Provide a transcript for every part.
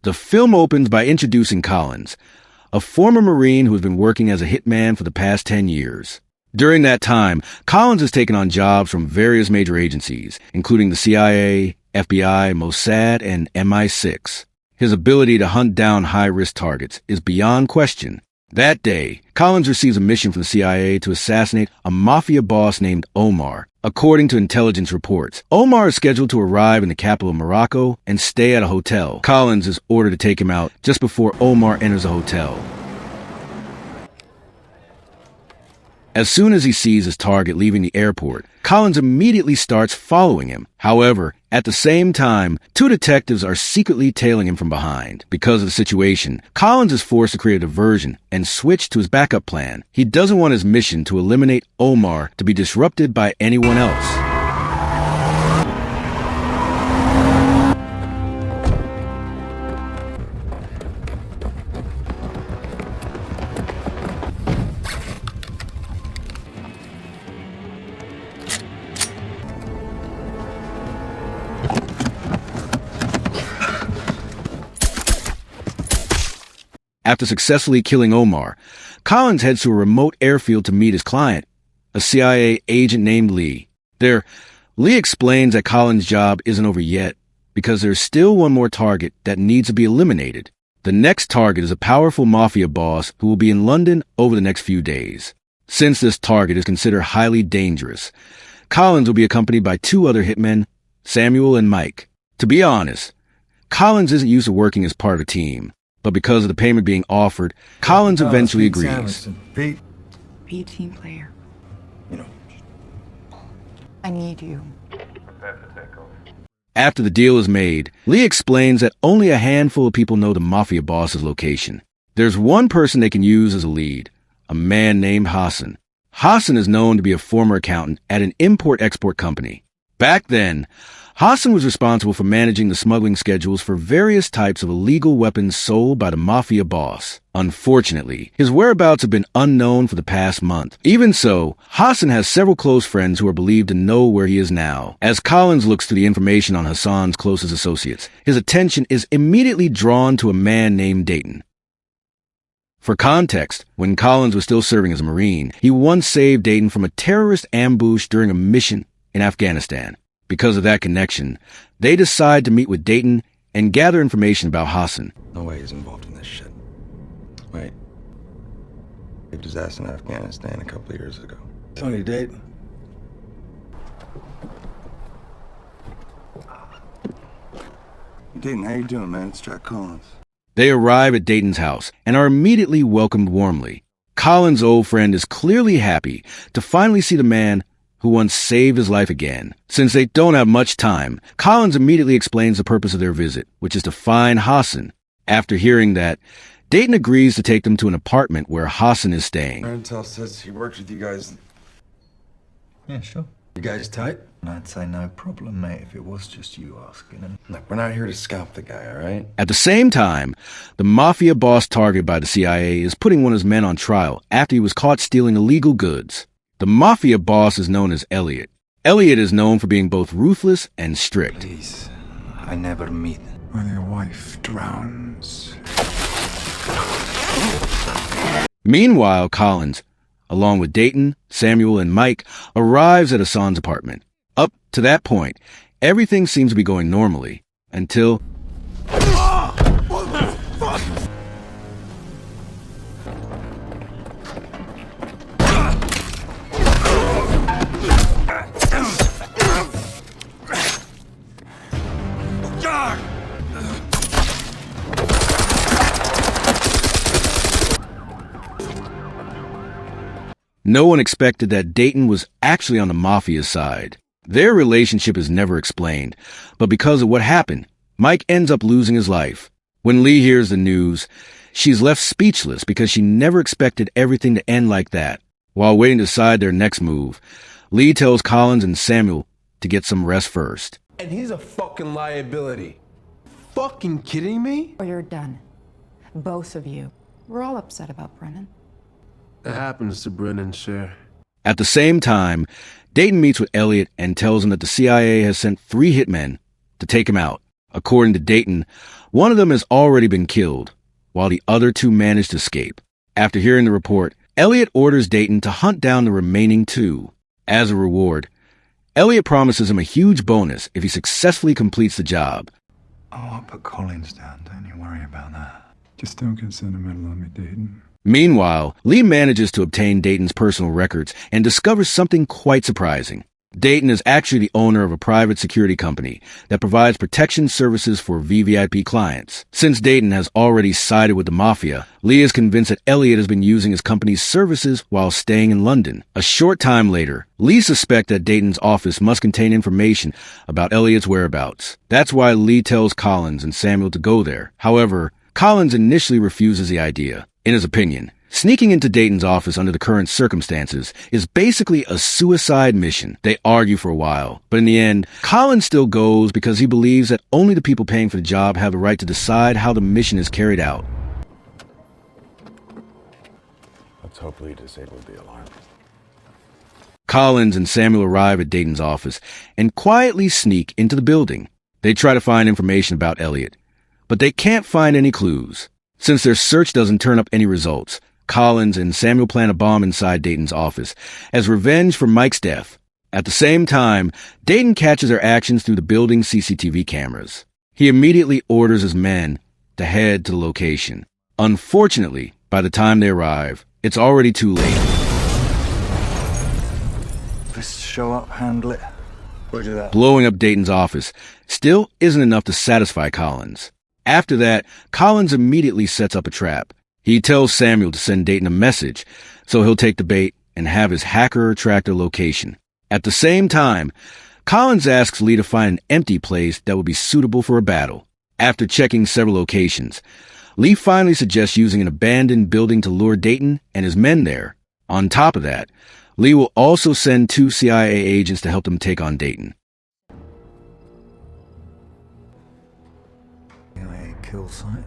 The film opens by introducing Collins, a former Marine who has been working as a hitman for the past 10 years. During that time, Collins has taken on jobs from various major agencies, including the CIA, FBI, Mossad, and MI6. His ability to hunt down high-risk targets is beyond question. That day, Collins receives a mission from the CIA to assassinate a mafia boss named Omar. According to intelligence reports, Omar is scheduled to arrive in the capital of Morocco and stay at a hotel. Collins is ordered to take him out just before Omar enters the hotel. As soon as he sees his target leaving the airport, Collins immediately starts following him. However, at the same time, two detectives are secretly tailing him from behind. Because of the situation, Collins is forced to create a diversion and switch to his backup plan. He doesn't want his mission to eliminate Omar to be disrupted by anyone else. After successfully killing Omar, Collins heads to a remote airfield to meet his client, a CIA agent named Lee. There, Lee explains that Collins' job isn't over yet because there's still one more target that needs to be eliminated. The next target is a powerful mafia boss who will be in London over the next few days. Since this target is considered highly dangerous, Collins will be accompanied by two other hitmen, Samuel and Mike. To be honest, Collins isn't used to working as part of a team. But because of the payment being offered, Collins eventually agrees. Be a team player. You know. I need you. After the deal is made, Lee explains that only a handful of people know the mafia boss's location. There's one person they can use as a lead, a man named Hassan. Hassan is known to be a former accountant at an import-export company. Back then, Hassan was responsible for managing the smuggling schedules for various types of illegal weapons sold by the mafia boss. Unfortunately, his whereabouts have been unknown for the past month. Even so, Hassan has several close friends who are believed to know where he is now. As Collins looks through the information on Hassan's closest associates, his attention is immediately drawn to a man named Dayton. For context, when Collins was still serving as a Marine, he once saved Dayton from a terrorist ambush during a mission in Afghanistan. Because of that connection, they decide to meet with Dayton and gather information about Hassan. No way he's involved in this shit. Wait. Saved his ass in Afghanistan a couple of years ago. Tony Dayton. Dayton, how you doing, man? It's Jack Collins. They arrive at Dayton's house and are immediately welcomed warmly. Collins' old friend is clearly happy to finally see the man who once saved his life again. Since they don't have much time, Collins immediately explains the purpose of their visit, which is to find Hassan. After hearing that, Dayton agrees to take them to an apartment where Hassan is staying. Intel says he works with you guys. Yeah, sure. You guys tight? I'd say no problem, mate, if it was just you asking him. Look, we're not here to scalp the guy, all right? At the same time, the mafia boss targeted by the CIA is putting one of his men on trial after he was caught stealing illegal goods. The mafia boss is known as Elliot. Elliot is known for being both ruthless and strict. Please, I never meet. When your wife drowns. Meanwhile, Collins, along with Dayton, Samuel, and Mike, arrives at Hassan's apartment. Up to that point, everything seems to be going normally, until... What the fuck? No one expected that Dayton was actually on the mafia's side. Their relationship is never explained, but because of what happened, Mike ends up losing his life. When Lee hears the news, she's left speechless because she never expected everything to end like that. While waiting to decide their next move, Lee tells Collins and Samuel to get some rest first. And he's a fucking liability. Fucking kidding me? Or you're done. Both of you. We're all upset about Brennan. That happens to Brennan, sure. At the same time, Dayton meets with Elliot and tells him that the CIA has sent 3 hitmen to take him out. According to Dayton, one of them has already been killed, while the other two managed to escape. After hearing the report, Elliot orders Dayton to hunt down the remaining two. As a reward, Elliot promises him a huge bonus if he successfully completes the job. Oh, I'll put Collins down. Don't you worry about that. Just don't get sentimental on me, Dayton. Meanwhile, Lee manages to obtain Dayton's personal records and discovers something quite surprising. Dayton is actually the owner of a private security company that provides protection services for VVIP clients. Since Dayton has already sided with the mafia, Lee is convinced that Elliot has been using his company's services while staying in London. A short time later, Lee suspects that Dayton's office must contain information about Elliot's whereabouts. That's why Lee tells Collins and Samuel to go there. However, Collins initially refuses the idea. In his opinion, sneaking into Dayton's office under the current circumstances is basically a suicide mission. They argue for a while, but in the end, Collins still goes because he believes that only the people paying for the job have the right to decide how the mission is carried out. Let's hopefully disable the alarm. Collins and Samuel arrive at Dayton's office and quietly sneak into the building. They try to find information about Elliot, but they can't find any clues. Since their search doesn't turn up any results, Collins and Samuel plant a bomb inside Dayton's office as revenge for Mike's death. At the same time, Dayton catches their actions through the building's CCTV cameras. He immediately orders his men to head to the location. Unfortunately, by the time they arrive, it's already too late. Just show up, handle it. Roger that. Blowing up Dayton's office still isn't enough to satisfy Collins. After that, Collins immediately sets up a trap. He tells Samuel to send Dayton a message, so he'll take the bait and have his hacker track their location. At the same time, Collins asks Lee to find an empty place that would be suitable for a battle. After checking several locations, Lee finally suggests using an abandoned building to lure Dayton and his men there. On top of that, Lee will also send 2 CIA agents to help them take on Dayton. Kill site.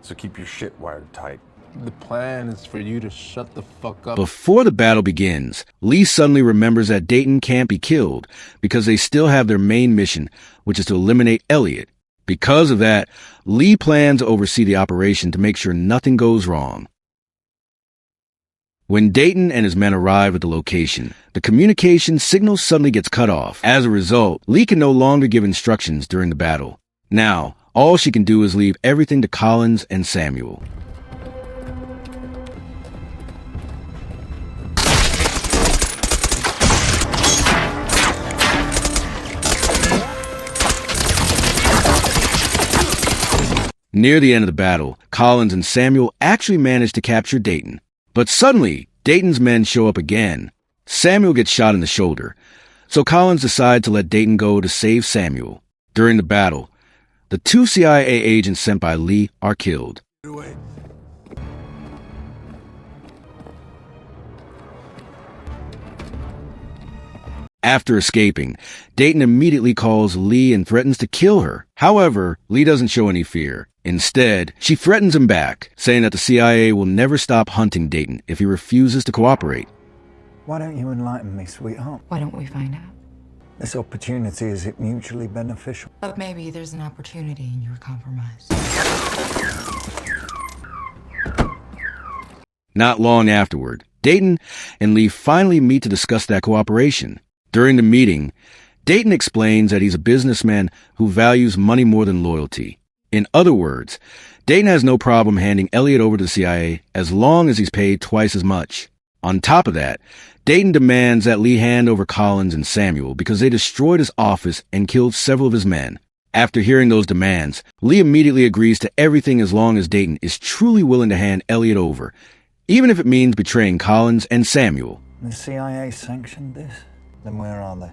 So keep your shit wired tight. The plan is for you to shut the fuck up. Before the battle begins, Lee suddenly remembers that Dayton can't be killed because they still have their main mission, which is to eliminate Elliot. Because of that, Lee plans to oversee the operation to make sure nothing goes wrong. When Dayton and his men arrive at the location, the communication signal suddenly gets cut off. As a result, Lee can no longer give instructions during the battle. Now, all she can do is leave everything to Collins and Samuel. Near the end of the battle, Collins and Samuel actually manage to capture Dayton. But suddenly, Dayton's men show up again. Samuel gets shot in the shoulder, so Collins decides to let Dayton go to save Samuel. During the battle, the 2 CIA agents sent by Lee are killed. After escaping, Dayton immediately calls Lee and threatens to kill her. However, Lee doesn't show any fear. Instead, she threatens him back, saying that the CIA will never stop hunting Dayton if he refuses to cooperate. Why don't you enlighten me, sweetheart? Why don't we find out? This opportunity, is it mutually beneficial? But maybe there's an opportunity in your compromise. Not long afterward, Dayton and Lee finally meet to discuss that cooperation. During the meeting, Dayton explains that he's a businessman who values money more than loyalty. In other words, Dayton has no problem handing Elliot over to the CIA as long as he's paid twice as much. On top of that, Dayton demands that Lee hand over Collins and Samuel because they destroyed his office and killed several of his men. After hearing those demands, Lee immediately agrees to everything as long as Dayton is truly willing to hand Elliot over, even if it means betraying Collins and Samuel. The CIA sanctioned this? Then where are they?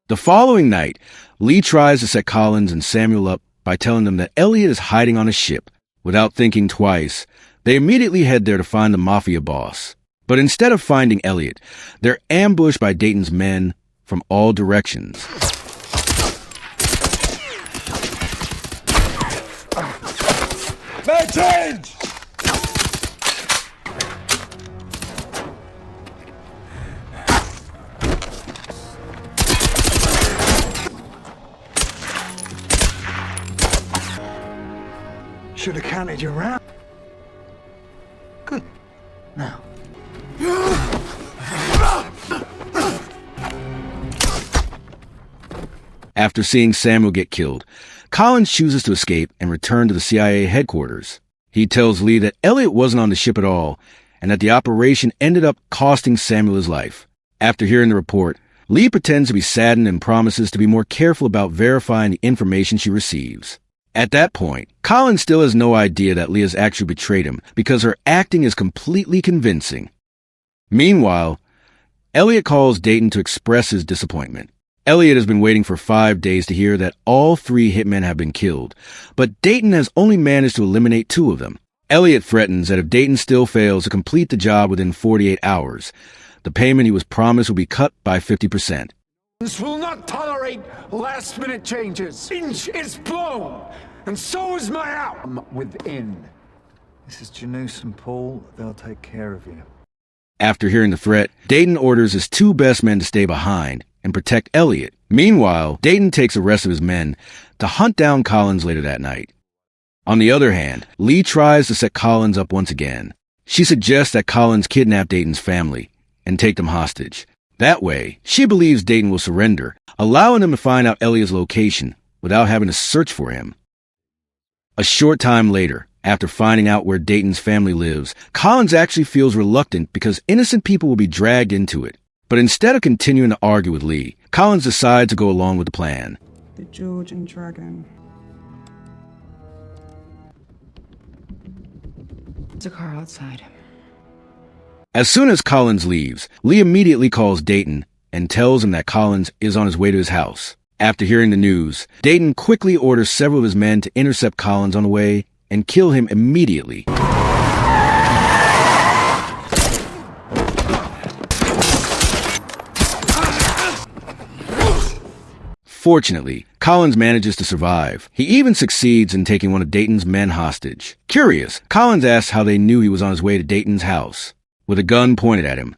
The following night, Lee tries to set Collins and Samuel up by telling them that Elliot is hiding on a ship. Without thinking twice, they immediately head there to find the mafia boss. But instead of finding Elliot, they're ambushed by Dayton's men from all directions. Man change! Should have counted you round. Good. Now. After seeing Samuel get killed, Collins chooses to escape and return to the CIA headquarters. He tells Lee that Elliot wasn't on the ship at all and that the operation ended up costing Samuel his life. After hearing the report, Lee pretends to be saddened and promises to be more careful about verifying the information she receives. At that point, Collins still has no idea that Lee has actually betrayed him because her acting is completely convincing. Meanwhile, Elliot calls Dayton to express his disappointment. Elliot has been waiting for 5 days to hear that all 3 hitmen have been killed, but Dayton has only managed to eliminate 2 of them. Elliot threatens that if Dayton still fails to complete the job within 48 hours, the payment he was promised will be cut by 50%. This will not tolerate last-minute changes. Inch is blown, and so is my out. I'm within. This is Janus and Paul. They'll take care of you. After hearing the threat, Dayton orders his 2 best men to stay behind and protect Elliot. Meanwhile, Dayton takes the rest of his men to hunt down Collins later that night. On the other hand, Lee tries to set Collins up once again. She suggests that Collins kidnap Dayton's family and take them hostage. That way, she believes Dayton will surrender, allowing them to find out Elliot's location without having to search for him. A short time later, after finding out where Dayton's family lives, Collins actually feels reluctant because innocent people will be dragged into it. But instead of continuing to argue with Lee, Collins decides to go along with the plan. The Georgian Dragon. There's a car outside. As soon as Collins leaves, Lee immediately calls Dayton and tells him that Collins is on his way to his house. After hearing the news, Dayton quickly orders several of his men to intercept Collins on the way and kill him immediately. Fortunately, Collins manages to survive. He even succeeds in taking one of Dayton's men hostage. Curious, Collins asks how they knew he was on his way to Dayton's house. With a gun pointed at him,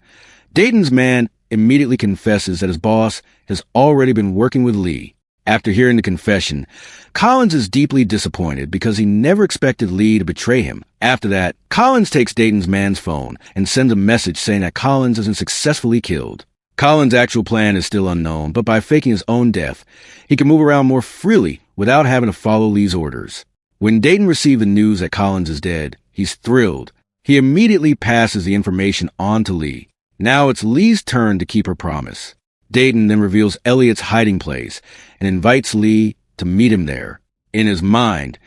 Dayton's man immediately confesses that his boss has already been working with Lee. After hearing the confession, Collins is deeply disappointed because he never expected Lee to betray him. After that, Collins takes Dayton's man's phone and sends a message saying that Collins has been successfully killed. Collins' actual plan is still unknown, but by faking his own death, he can move around more freely without having to follow Lee's orders. When Dayton received the news that Collins is dead, he's thrilled. He immediately passes the information on to Lee. Now it's Lee's turn to keep her promise. Dayton then reveals Elliot's hiding place and invites Lee to meet him there. In his mind,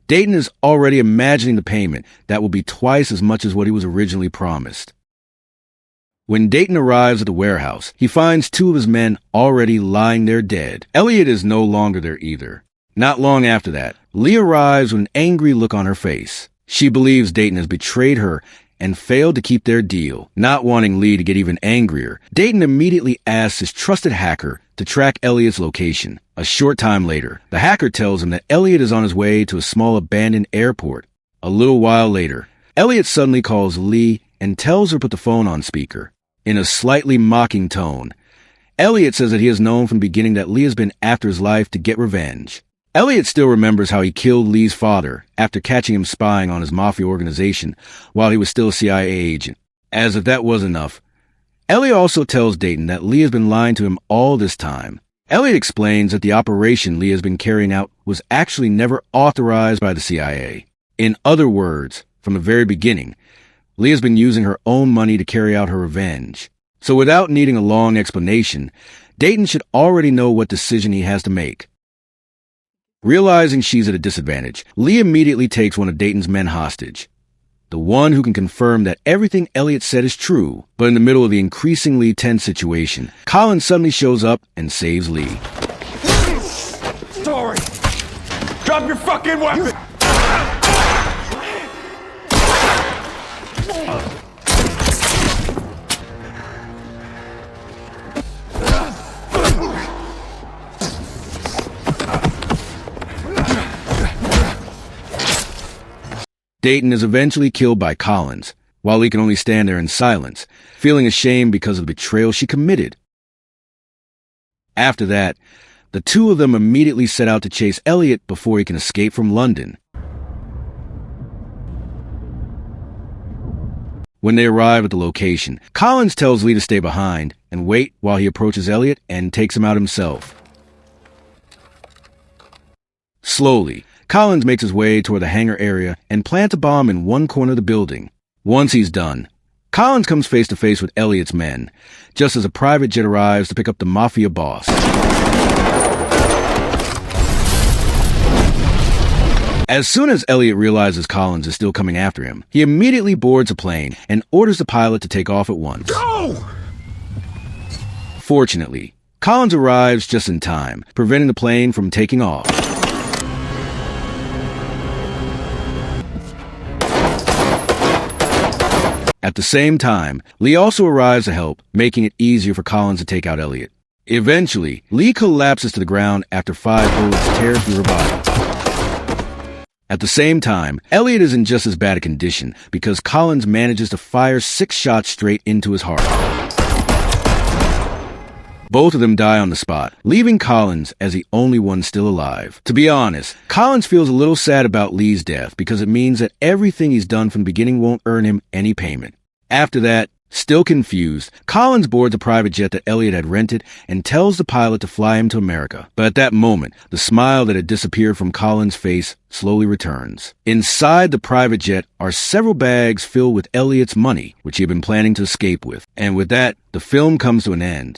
Dayton is already imagining the payment that will be twice as much as what he was originally promised. When Dayton arrives at the warehouse, he finds 2 of his men already lying there dead. Elliot is no longer there either. Not long after that, Lee arrives with an angry look on her face. She believes Dayton has betrayed her and failed to keep their deal. Not wanting Lee to get even angrier, Dayton immediately asks his trusted hacker to track Elliot's location. A short time later, the hacker tells him that Elliot is on his way to a small abandoned airport. A little while later, Elliot suddenly calls Lee and tells her to put the phone on speaker. In a slightly mocking tone, Elliot says that he has known from the beginning that Lee has been after his life to get revenge. Elliot still remembers how he killed Lee's father after catching him spying on his mafia organization while he was still a CIA agent. As if that wasn't enough, Elliot also tells Dayton that Lee has been lying to him all this time. Elliot explains that the operation Lee has been carrying out was actually never authorized by the CIA. In other words, from the very beginning, Lee has been using her own money to carry out her revenge. So without needing a long explanation, Dayton should already know what decision he has to make. Realizing she's at a disadvantage, Lee immediately takes one of Dayton's men hostage. The one who can confirm that everything Elliot said is true. But in the middle of the increasingly tense situation, Collins suddenly shows up and saves Lee. Sorry. Drop your fucking weapon! Dayton is eventually killed by Collins, while he can only stand there in silence, feeling ashamed because of the betrayal she committed. After that, the 2 of them immediately set out to chase Elliot before he can escape from London. When they arrive at the location, Collins tells Lee to stay behind and wait while he approaches Elliot and takes him out himself. Slowly, Collins makes his way toward the hangar area and plants a bomb in one corner of the building. Once he's done, Collins comes face to face with Elliot's men, just as a private jet arrives to pick up the mafia boss. As soon as Elliot realizes Collins is still coming after him, he immediately boards a plane and orders the pilot to take off at once. Go! Fortunately, Collins arrives just in time, preventing the plane from taking off. At the same time, Lee also arrives to help, making it easier for Collins to take out Elliot. Eventually, Lee collapses to the ground after 5 bullets tear through her body. At the same time, Elliot is in just as bad a condition because Collins manages to fire 6 shots straight into his heart. Both of them die on the spot, leaving Collins as the only one still alive. To be honest, Collins feels a little sad about Lee's death because it means that everything he's done from the beginning won't earn him any payment. After that, still confused, Collins boards a private jet that Elliot had rented and tells the pilot to fly him to America. But at that moment, the smile that had disappeared from Collins' face slowly returns. Inside the private jet are several bags filled with Elliot's money, which he had been planning to escape with. And with that, the film comes to an end.